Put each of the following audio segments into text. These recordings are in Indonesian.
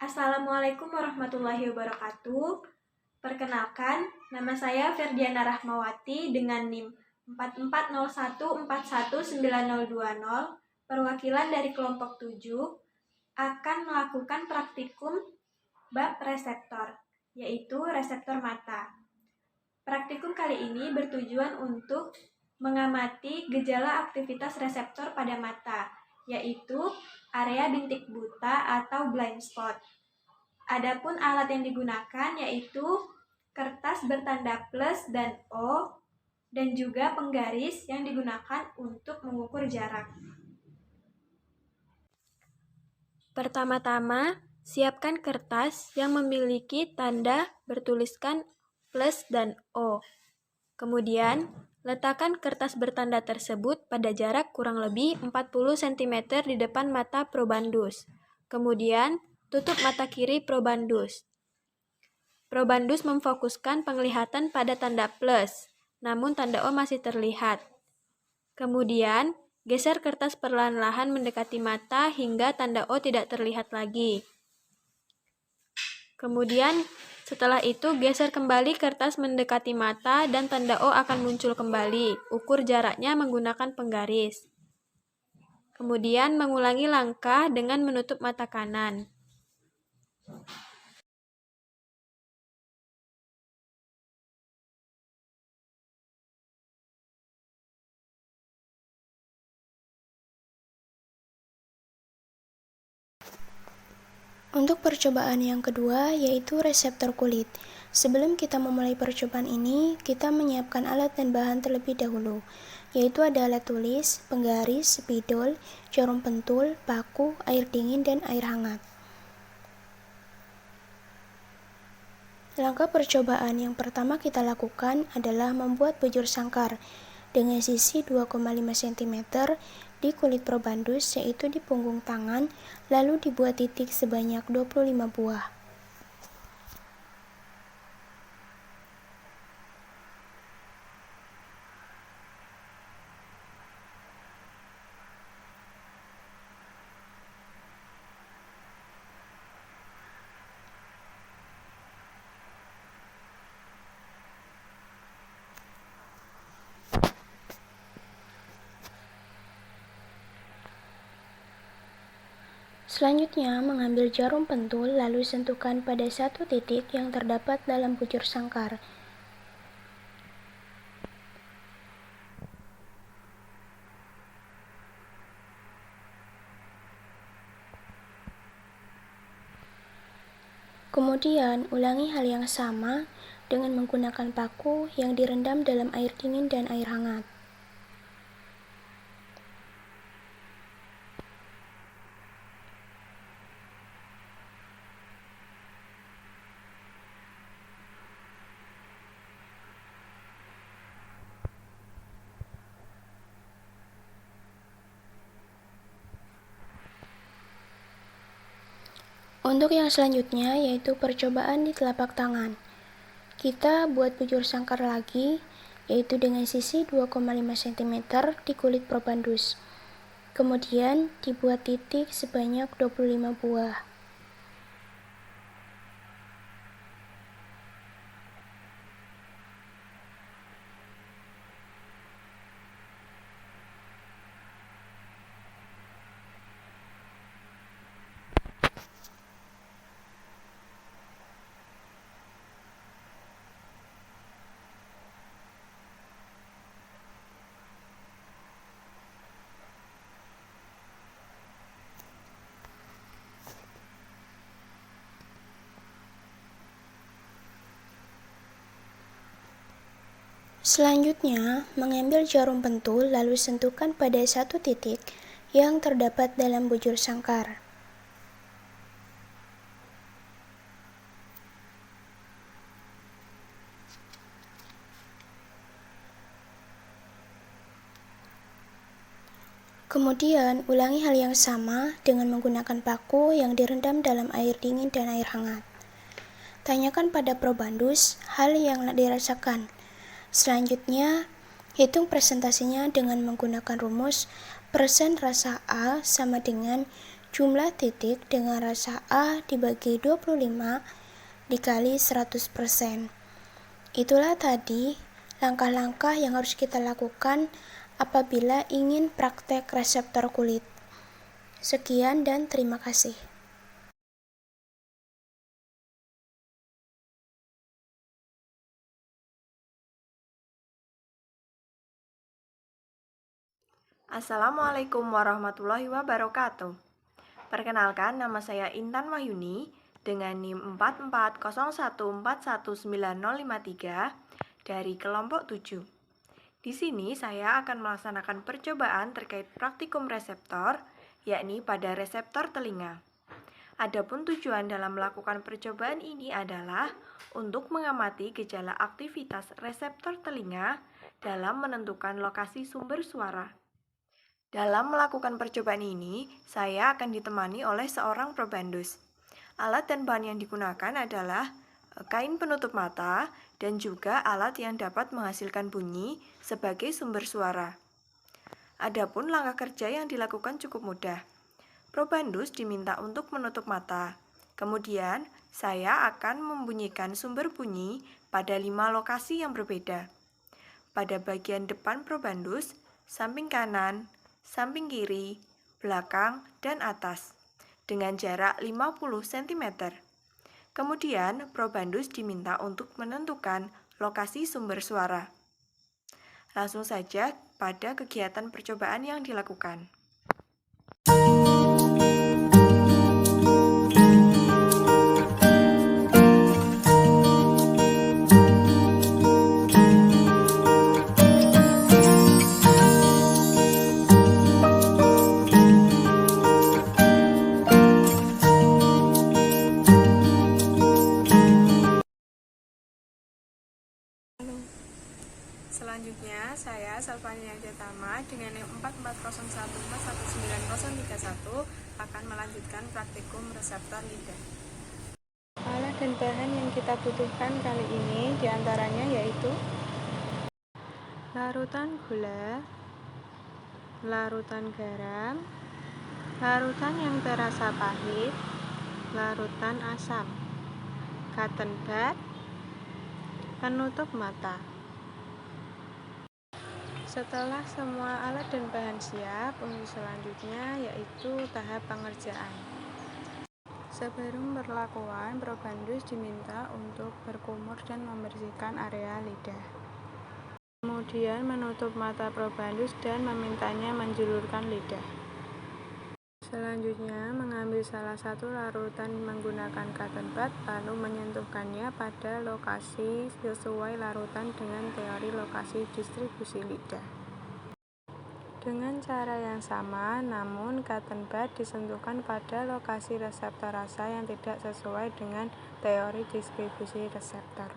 Assalamualaikum warahmatullahi wabarakatuh. Perkenalkan, nama saya Ferdiana Rahmawati dengan NIM 4401419020, perwakilan dari kelompok 7, akan melakukan praktikum bab reseptor, yaitu reseptor mata. Praktikum kali ini bertujuan untuk mengamati gejala aktivitas reseptor pada mata, yaitu area bintik buta atau blind spot. Adapun alat yang digunakan yaitu kertas bertanda plus dan O, dan juga penggaris yang digunakan untuk mengukur jarak. Pertama-tama, siapkan kertas yang memiliki tanda bertuliskan plus dan O. Kemudian, letakkan kertas bertanda tersebut pada jarak kurang lebih 40 cm di depan mata probandus. Kemudian, tutup mata kiri probandus. Probandus memfokuskan penglihatan pada tanda plus, namun tanda O masih terlihat. Kemudian, geser kertas perlahan-lahan mendekati mata hingga tanda O tidak terlihat lagi. Kemudian, setelah itu geser kembali kertas mendekati mata dan tanda O akan muncul kembali. Ukur jaraknya menggunakan penggaris. Kemudian mengulangi langkah dengan menutup mata kanan. Untuk percobaan yang kedua, yaitu reseptor kulit. Sebelum kita memulai percobaan ini, kita menyiapkan alat dan bahan terlebih dahulu, yaitu ada alat tulis, penggaris, spidol, jarum pentul, paku, air dingin, dan air hangat. Langkah percobaan yang pertama kita lakukan adalah membuat bujur sangkar dengan sisi 2,5 cm di kulit probandus, yaitu di punggung tangan, lalu dibuat titik sebanyak 25 buah. Selanjutnya, mengambil jarum pentul lalu sentuhkan pada satu titik yang terdapat dalam bujur sangkar. Kemudian, ulangi hal yang sama dengan menggunakan paku yang direndam dalam air dingin dan air hangat. Untuk yang selanjutnya, yaitu percobaan di telapak tangan. Kita buat bujur sangkar lagi, yaitu dengan sisi 2,5 cm di kulit probandus. Kemudian, dibuat titik sebanyak 25 buah. Selanjutnya, mengambil jarum pentul lalu sentuhkan pada satu titik yang terdapat dalam bujur sangkar. Kemudian, ulangi hal yang sama dengan menggunakan paku yang direndam dalam air dingin dan air hangat. Tanyakan pada probandus hal yang dirasakan. Selanjutnya, hitung presentasinya dengan menggunakan rumus persen rasa A sama dengan Jumlah titik dengan rasa A dibagi 25 dikali 100%. Itulah tadi langkah-langkah yang harus kita lakukan apabila ingin praktek reseptor kulit. Sekian dan terima kasih. Assalamualaikum warahmatullahi wabarakatuh. Perkenalkan, nama saya Intan Wahyuni dengan NIM 4401419053 dari kelompok 7. Di sini saya akan melaksanakan percobaan terkait praktikum reseptor, yakni pada reseptor telinga. Adapun tujuan dalam melakukan percobaan ini adalah untuk mengamati gejala aktivitas reseptor telinga dalam menentukan lokasi sumber suara. Dalam melakukan percobaan ini, saya akan ditemani oleh seorang probandus. Alat dan bahan yang digunakan adalah kain penutup mata dan juga alat yang dapat menghasilkan bunyi sebagai sumber suara. Adapun langkah kerja yang dilakukan cukup mudah. Probandus diminta untuk menutup mata. Kemudian, saya akan membunyikan sumber bunyi pada 5 lokasi yang berbeda. Pada bagian depan probandus, samping kanan, samping kiri, belakang, dan atas, dengan jarak 50 cm. Kemudian, probandus diminta untuk menentukan lokasi sumber suara. Langsung saja pada kegiatan percobaan yang dilakukan. Selanjutnya, saya Salvania Jatama dengan NIM 4401419031 akan melanjutkan praktikum reseptor lidah. Alat dan bahan yang kita butuhkan kali ini diantaranya yaitu larutan gula, larutan garam, larutan yang terasa pahit, larutan asam, cotton bud, penutup mata. Setelah semua alat dan bahan siap, untuk selanjutnya yaitu tahap pengerjaan. Sebelum berlakuan, probandus diminta untuk berkumur dan membersihkan area lidah. Kemudian menutup mata probandus dan memintanya menjulurkan lidah. Selanjutnya, mengambil salah satu larutan menggunakan cotton bud, lalu menyentuhkannya pada lokasi sesuai larutan dengan teori lokasi distribusi lidah. Dengan cara yang sama, namun cotton bud disentuhkan pada lokasi reseptor rasa yang tidak sesuai dengan teori distribusi reseptor.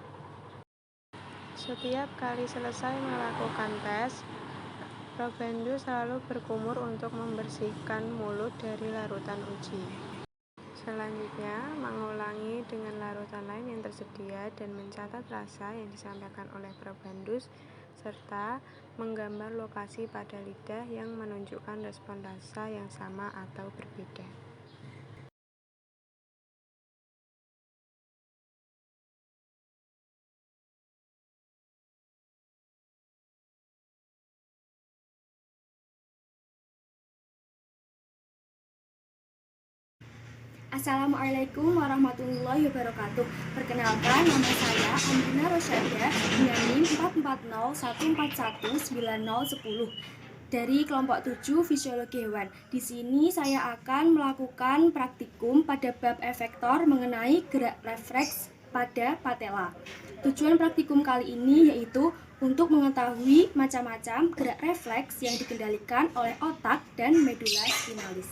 Setiap kali selesai melakukan tes, probandus selalu berkumur untuk membersihkan mulut dari larutan uji. Selanjutnya, mengulangi dengan larutan lain yang tersedia dan mencatat rasa yang disampaikan oleh probandus serta menggambar lokasi pada lidah yang menunjukkan respon rasa yang sama atau berbeda. Assalamualaikum warahmatullahi wabarakatuh. Perkenalkan, nama saya Andina Rosyadah dengan NIM 4401419010 dari kelompok 7 Fisiologi Hewan. Di sini saya akan melakukan praktikum pada bab efektor mengenai gerak refleks pada patella. Tujuan praktikum kali ini yaitu untuk mengetahui macam-macam gerak refleks yang dikendalikan oleh otak dan medula spinalis.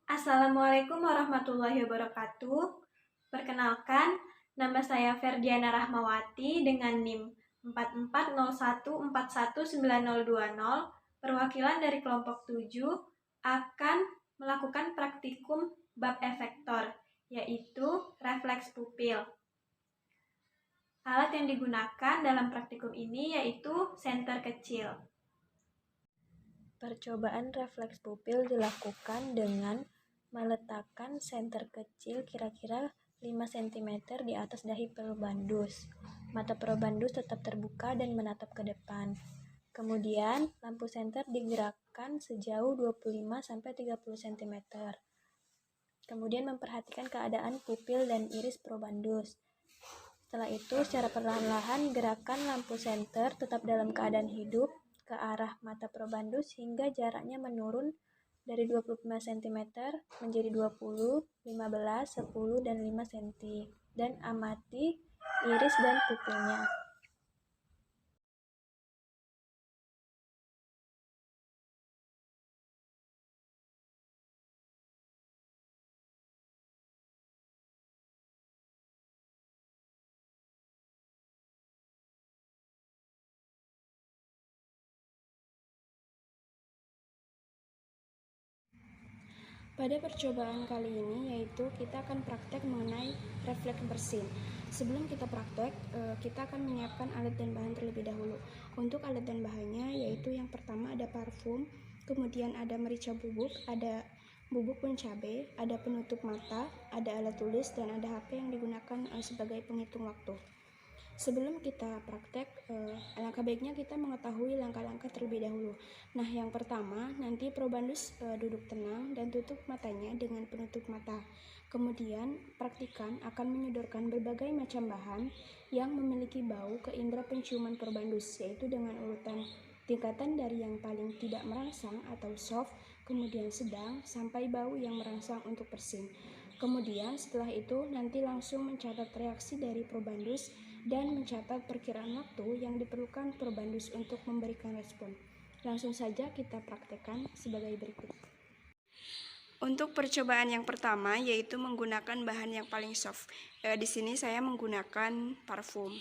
Assalamualaikum warahmatullahi wabarakatuh. Perkenalkan, nama saya Ferdiana Rahmawati dengan NIM 4401419020, perwakilan dari kelompok 7 akan melakukan praktikum bab efektor, yaitu refleks pupil. Alat yang digunakan dalam praktikum ini yaitu senter kecil. Percobaan refleks pupil dilakukan dengan meletakkan senter kecil kira-kira 5 cm di atas dahi probandus. Mata probandus tetap terbuka dan menatap ke depan. Kemudian, lampu senter digerakkan sejauh 25-30 cm. Kemudian memperhatikan keadaan pupil dan iris probandus. Setelah itu, secara perlahan-lahan gerakan lampu senter tetap dalam keadaan hidup ke arah mata probandus hingga jaraknya menurun dari 25 cm menjadi 20, 15, 10, dan 5 cm. Dan amati iris dan pupilnya. Pada percobaan kali ini yaitu kita akan praktek mengenai refleks bersin. Sebelum kita praktek, kita akan menyiapkan alat dan bahan terlebih dahulu. Untuk alat dan bahannya yaitu yang pertama ada parfum, kemudian ada merica bubuk, ada bubuk pencabai, ada penutup mata, ada alat tulis, dan ada HP yang digunakan sebagai penghitung waktu. Sebelum kita praktek, alangkah baiknya kita mengetahui langkah-langkah terlebih dahulu. Nah, yang pertama, nanti probandus duduk tenang dan tutup matanya dengan penutup mata. Kemudian, praktikan akan menyodorkan berbagai macam bahan yang memiliki bau ke indera penciuman probandus, yaitu dengan urutan tingkatan dari yang paling tidak merangsang atau soft, kemudian sedang, sampai bau yang merangsang untuk bersin. Kemudian, setelah itu, nanti langsung mencatat reaksi dari probandus dan mencatat perkiraan waktu yang diperlukan probandus untuk memberikan respon. Langsung saja kita praktekkan sebagai berikut. Untuk percobaan yang pertama yaitu menggunakan bahan yang paling soft. Di sini saya menggunakan parfum.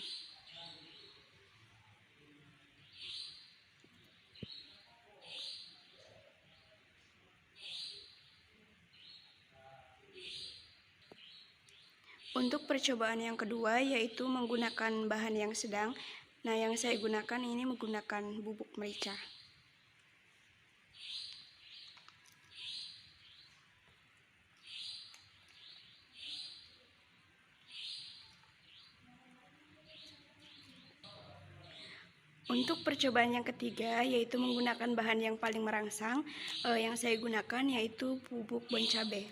Untuk percobaan yang kedua yaitu menggunakan bahan yang sedang. Nah, yang saya gunakan ini menggunakan bubuk merica. Untuk percobaan yang ketiga yaitu menggunakan bahan yang paling merangsang. Yang saya gunakan yaitu bubuk bon cabai.